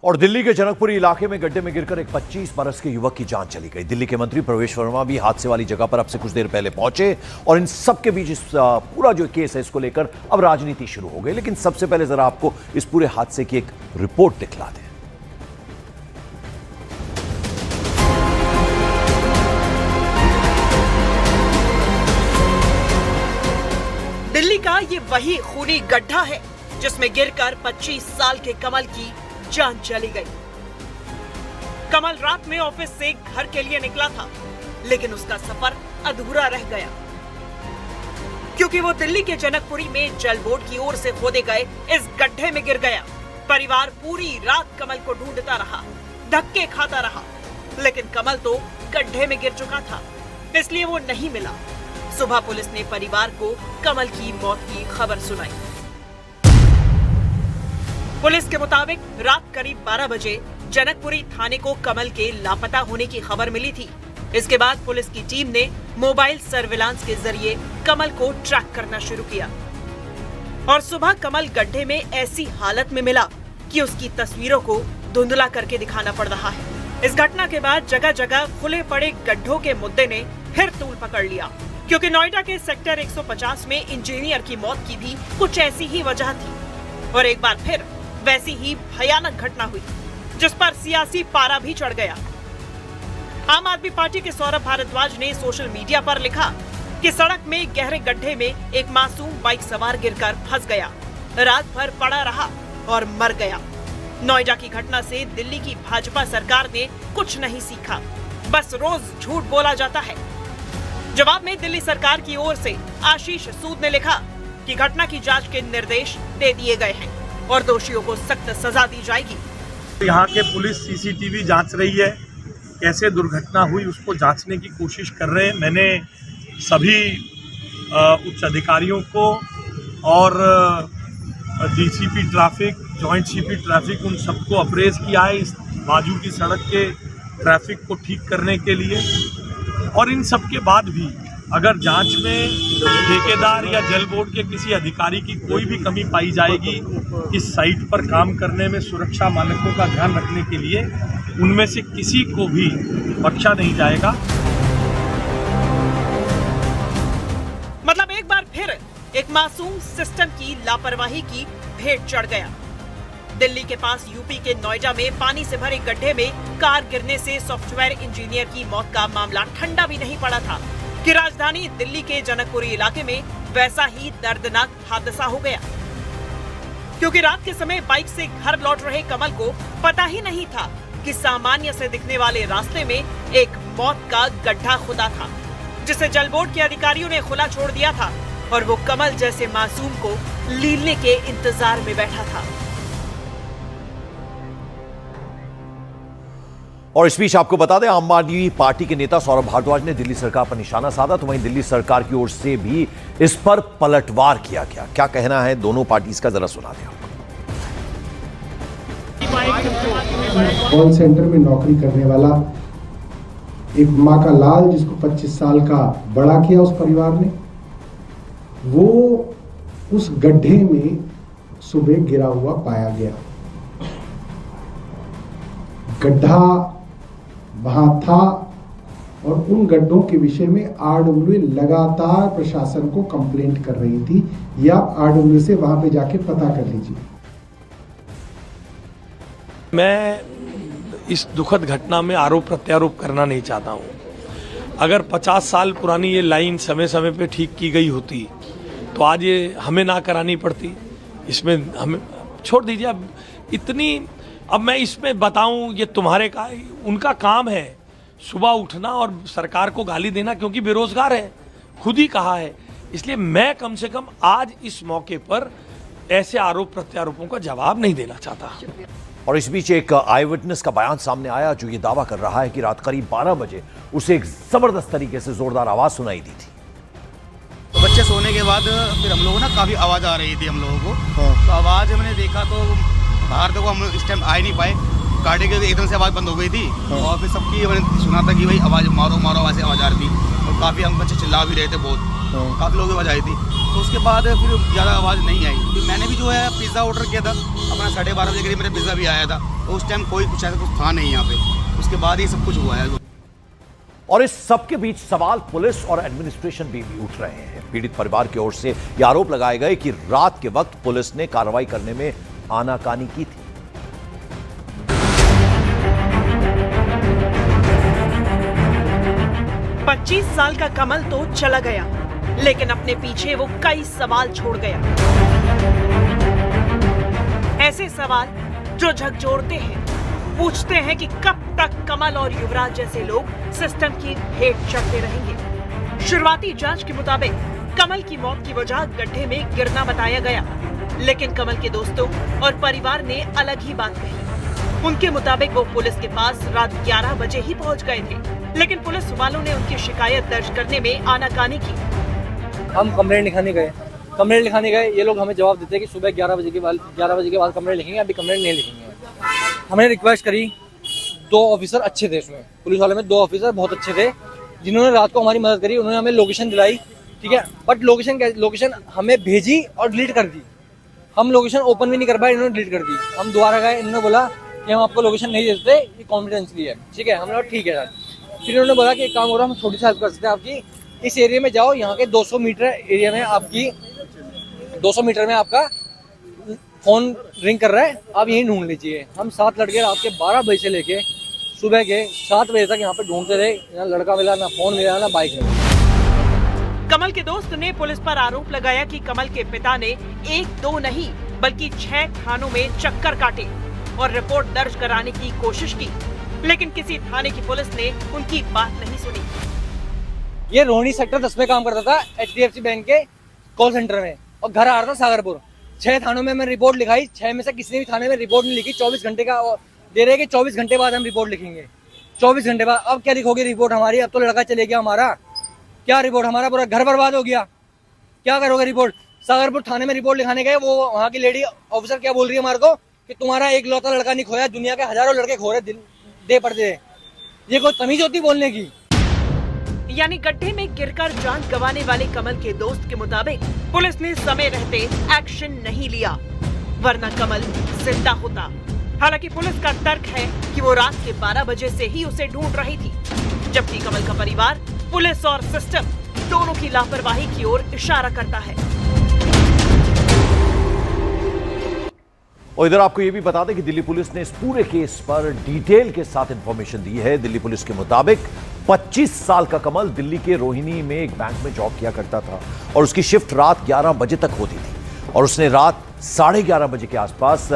और दिल्ली के जनकपुरी इलाके में गड्ढे में गिरकर एक 25 बरस के युवक की जान चली गई। दिल्ली के मंत्री प्रवेश वर्मा भी हादसे वाली जगह पर अब से कुछ देर पहले पहुंचे और इन सब के बीच इस पूरा जो केस है इसको लेकर अब राजनीति शुरू हो गई। लेकिन सबसे पहले जरा आपको इस पूरे हादसे की एक रिपोर्ट दिखला दें। दिल्ली का ये वही खूनी गड्ढा है जिसमें गिरकर 25 साल के कमल की जान चली गई। कमल रात में ऑफिस से घर के लिए निकला था, लेकिन उसका सफर अधूरा रह गया क्योंकि वो दिल्ली के जनकपुरी में जल बोर्ड की ओर से खोदे गए इस गड्ढे में गिर गया। परिवार पूरी रात कमल को ढूंढता रहा, धक्के खाता रहा, लेकिन कमल तो गड्ढे में गिर चुका था, इसलिए वो नहीं मिला। सुबह पुलिस ने परिवार को कमल की मौत की खबर सुनाई। पुलिस के मुताबिक रात करीब 12 बजे जनकपुरी थाने को कमल के लापता होने की खबर मिली थी। इसके बाद पुलिस की टीम ने मोबाइल सर्विलांस के जरिए कमल को ट्रैक करना शुरू किया और सुबह कमल गड्ढे में ऐसी हालत में मिला कि उसकी तस्वीरों को धुंधला करके दिखाना पड़ रहा है। इस घटना के बाद जगह जगह खुले पड़े गड्ढों के मुद्दे ने फिर तूल पकड़ लिया, क्योंकि नोएडा के सेक्टर 150 में इंजीनियर की मौत की भी कुछ ऐसी ही वजह थी और एक बार फिर वैसी ही भयानक घटना हुई जिस पर सियासी पारा भी चढ़ गया। आम आदमी पार्टी के सौरभ भारद्वाज ने सोशल मीडिया पर लिखा कि सड़क में गहरे गड्ढे में एक मासूम बाइक सवार गिरकर फंस गया, रात भर पड़ा रहा और मर गया। नोएडा की घटना से दिल्ली की भाजपा सरकार ने कुछ नहीं सीखा, बस रोज झूठ बोला जाता है। जवाब में दिल्ली सरकार की ओर से आशीष सूद ने लिखा कि घटना की जांच के निर्देश दे दिए गए हैं और दोषियों को सख्त सजा दी जाएगी। यहाँ के पुलिस सीसीटीवी जांच रही है, कैसे दुर्घटना हुई उसको जांचने की कोशिश कर रहे हैं। मैंने सभी उच्च अधिकारियों को और DCP traffic, joint CP traffic, उन सबको अप्रेज किया है इस बाजू की सड़क के ट्रैफिक को ठीक करने के लिए। और इन सब के बाद भी अगर जांच में ठेकेदार या जल बोर्ड के किसी अधिकारी की कोई भी कमी पाई जाएगी इस साइट पर काम करने में सुरक्षा मानकों का ध्यान रखने के लिए, उनमें से किसी को भी बख्शा नहीं जाएगा। मतलब एक बार फिर एक मासूम सिस्टम की लापरवाही की भेंट चढ़ गया। दिल्ली के पास यूपी के नोएडा में पानी से भरे गड्ढे में कार गिरने से सॉफ्टवेयर इंजीनियर की मौत का मामला ठंडा भी नहीं पड़ा था कि राजधानी दिल्ली के जनकपुरी इलाके में वैसा ही दर्दनाक हादसा हो गया, क्योंकि रात के समय बाइक से घर लौट रहे कमल को पता ही नहीं था कि सामान्य से दिखने वाले रास्ते में एक मौत का गड्ढा खुदा था, जिसे जल बोर्ड के अधिकारियों ने खुला छोड़ दिया था और वो कमल जैसे मासूम को लीलने के इंतजार में बैठा था। और इस बीच आपको बता दें, आम आदमी पार्टी के नेता सौरभ भारद्वाज ने दिल्ली सरकार पर निशाना साधा, तो वहीं दिल्ली सरकार की ओर से भी इस पर पलटवार किया गया। क्या कहना है दोनों पार्टीज का, जरा सुना दें आपको। कॉल सेंटर में नौकरी करने वाला एक माँ का लाल, जिसको 25 साल का बड़ा किया उस परिवार ने, वो उस गड्ढे में सुबह गिरा हुआ पाया गया। गड्ढा वहां था और उन गड्ढों के विषय में आरडब्ल्यूए लगातार प्रशासन को कंप्लेंट कर रही थी, या आरडब्ल्यूए से वहां पे जाके पता कर लीजिए। मैं इस दुखद घटना में आरोप प्रत्यारोप करना नहीं चाहता हूं। अगर 50 साल पुरानी ये लाइन समय समय पे ठीक की गई होती तो आज ये हमें ना करानी पड़ती। इसमें हमें छोड़ दीजिए। अब मैं इसमें बताऊं, ये तुम्हारे का उनका काम है सुबह उठना और सरकार को गाली देना, क्योंकि बेरोजगार है, खुद ही कहा है। इसलिए मैं कम से कम आज इस मौके पर ऐसे आरोप प्रत्यारोपों का जवाब नहीं देना चाहता। और इस बीच एक आई विटनेस का बयान सामने आया जो ये दावा कर रहा है कि रात करीब 12 बजे उसे एक जबरदस्त तरीके से जोरदार आवाज सुनाई दी थी। तो बच्चे सोने के बाद फिर हम लोगों ना काफ़ी आवाज़ आ रही थी हम लोगों को। तो आवाज़ मैंने देखा तो बाहर देखो, हम इस टाइम आ ही नहीं पाए, गाड़ी के एकदम से आवाज़ बंद हो गई थी। और फिर सबकी मैंने सुना था कि भाई आवाज़ मारो मारो, वैसे आवाज़ आ रही थी और काफ़ी हम बच्चे चिल्ला भी रहे थे बहुत। काफ़ी लोगों की आवाज़ आई थी। तो उसके बाद फिर ज़्यादा आवाज़ नहीं आई। फिर मैंने भी जो है पिज़्ज़ा ऑर्डर किया था अपना 12:30 बजे करीब, मेरा पिज़्ज़ा भी आया था। तो उस टाइम कोई कुछ ऐसा कुछ था नहीं यहाँ पे। उसके बाद ही सब कुछ हुआ है। और इस सबके बीच सवाल पुलिस और एडमिनिस्ट्रेशन भी उठ रहे हैं। पीड़ित परिवार की ओर से यह आरोप लगाए गए कि रात के वक्त पुलिस ने कार्रवाई करने में आनाकानी की थी। पच्चीस साल का कमल तो चला गया, लेकिन अपने पीछे वो कई सवाल छोड़ गया। ऐसे सवाल जो झकझोरते हैं, पूछते हैं कि कब तक कमल और युवराज जैसे लोग सिस्टम की भेंट चढ़ते रहेंगे। शुरुआती जांच के मुताबिक कमल की मौत की वजह गड्ढे में गिरना बताया गया, लेकिन कमल के दोस्तों और परिवार ने अलग ही बात कही। उनके मुताबिक वो पुलिस के पास रात 11 बजे ही पहुंच गए थे, लेकिन पुलिस वालों ने उनकी शिकायत दर्ज करने में आनाकानी की। हम कंप्लेंट लिखाने गए, ये लोग हमें जवाब देते हैं कि सुबह 11 बजे के बाद कंप्लेंट लिखेंगे, अभी कंप्लेंट नहीं लिखेंगे। हमने रिक्वेस्ट करी, 2 ऑफिसर अच्छे थे इसमें, पुलिस वाले में 2 ऑफिसर बहुत अच्छे थे जिन्होंने रात को हमारी मदद करी। उन्होंने हमें लोकेशन दिलाई, ठीक है, बट लोकेशन हमें भेजी और डिलीट कर दी। हम लोकेशन ओपन भी नहीं कर पाए, इन्होंने डिलीट कर दी। हम दोबारा गए, इन्होंने बोला कि हम आपको लोकेशन नहीं दे सकते, ये कॉन्फिडेंशियली है, ठीक है। हमने बोला ठीक है सर। फिर इन्होंने बोला कि एक काम हो रहा है, हम छोटी सी हेल्प कर सकते हैं आपकी, इस एरिया में जाओ, यहाँ के 200 मीटर एरिया में आपकी 200 मीटर में आपका फोन रिंग कर रहा है, आप यहीं ढूंढ लीजिए। हम 7 लड़के रात के 12 बजे से लेके सुबह के 7 बजे तक यहाँ पे ढूंढते रहे। ना लड़का मिला, ना फोन मिला, ना बाइक मिला। कमल के दोस्त ने पुलिस पर आरोप लगाया कि कमल के पिता ने 1-2 नहीं बल्कि 6 थानों में चक्कर काटे और रिपोर्ट दर्ज कराने की कोशिश की, लेकिन किसी थाने की पुलिस ने उनकी बात नहीं सुनी। ये रोहिणी सेक्टर 10 में काम करता था HDFC बैंक के कॉल सेंटर में, और घर आ रहा था सागरपुर। 6 थानों में मैं रिपोर्ट लिखाई, 6 में से किसी भी थाने में रिपोर्ट नहीं लिखी। 24 घंटे का दे रहे कि 24 घंटे बाद हम रिपोर्ट लिखेंगे। 24 घंटे बाद अब क्या लिखोगे रिपोर्ट हमारी? अब तो लड़का चले गया हमारा, क्या रिपोर्ट? हमारा पूरा घर बर्बाद हो गया, क्या करोगे रिपोर्ट? सागरपुर थाने में रिपोर्ट लिखाने गए, वो वहाँ की लेडी ऑफिसर क्या बोल रही है हमारे को कि तुम्हारा एक लौता लड़का नहीं खोया, दुनिया के हजारों लड़के खो रहे दे पर दे। ये कोई तमीज होती बोलने की? यानी गड्ढे में गिरकर जान गंवाने वाले कमल के दोस्त के मुताबिक पुलिस ने समय रहते एक्शन नहीं लिया, वरना कमल जिंदा होता। हालांकि पुलिस का तर्क है कि वो रात के 12 बजे से ही उसे ढूंढ रही थी, जबकि कमल का परिवार पुलिस और सिस्टम दोनों की लापरवाही की ओर इशारा करता है। और इधर आपको यह भी बता दें कि दिल्ली पुलिस ने इस पूरे केस पर डिटेल के साथ इंफॉर्मेशन दी है। दिल्ली पुलिस के मुताबिक 25 साल का कमल दिल्ली के रोहिणी में एक बैंक में जॉब किया करता था और उसकी शिफ्ट रात 11 बजे तक होती थी, और उसने रात 11:30 बजे के आसपास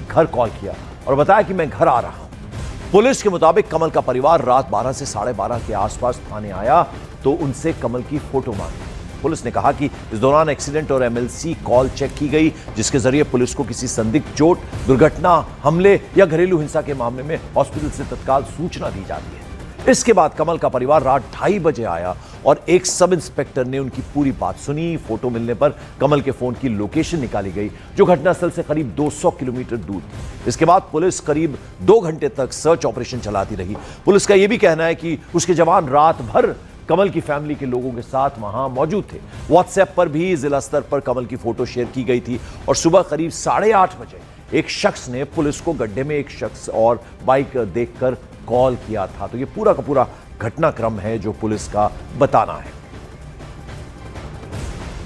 घर कॉल किया और बताया कि मैं घर आ रहा हूं। पुलिस के मुताबिक कमल का परिवार रात 12 से 12:30 के आसपास थाने आया तो उनसे कमल की फोटो मांगी। पुलिस ने कहा कि इस दौरान एक्सीडेंट और MLC कॉल चेक की गई, जिसके जरिए पुलिस को किसी संदिग्ध चोट, दुर्घटना, हमले या घरेलू हिंसा के मामले में हॉस्पिटल से तत्काल सूचना दी जाती है। इसके बाद कमल का परिवार रात 2:30 बजे आया और एक सब इंस्पेक्टर ने उनकी पूरी बात सुनी। फोटो मिलने पर कमल के फोन की लोकेशन निकाली गई, जो घटनास्थल से करीब 200 किलोमीटर दूर थी। इसके बाद पुलिस करीब 2 घंटे तक सर्च ऑपरेशन चलाती रही। पुलिस का यह भी कहना है कि उसके जवान रात भर कमल की फैमिली के लोगों के साथ वहां मौजूद थे। व्हाट्सएप पर भी जिला स्तर पर कमल की फोटो शेयर की गई थी और सुबह करीब 8:30 बजे एक शख्स ने पुलिस को गड्ढे में एक शख्स और बाइक देखकर कॉल किया था। तो ये पूरा का पूरा घटनाक्रम है जो पुलिस का बताना है।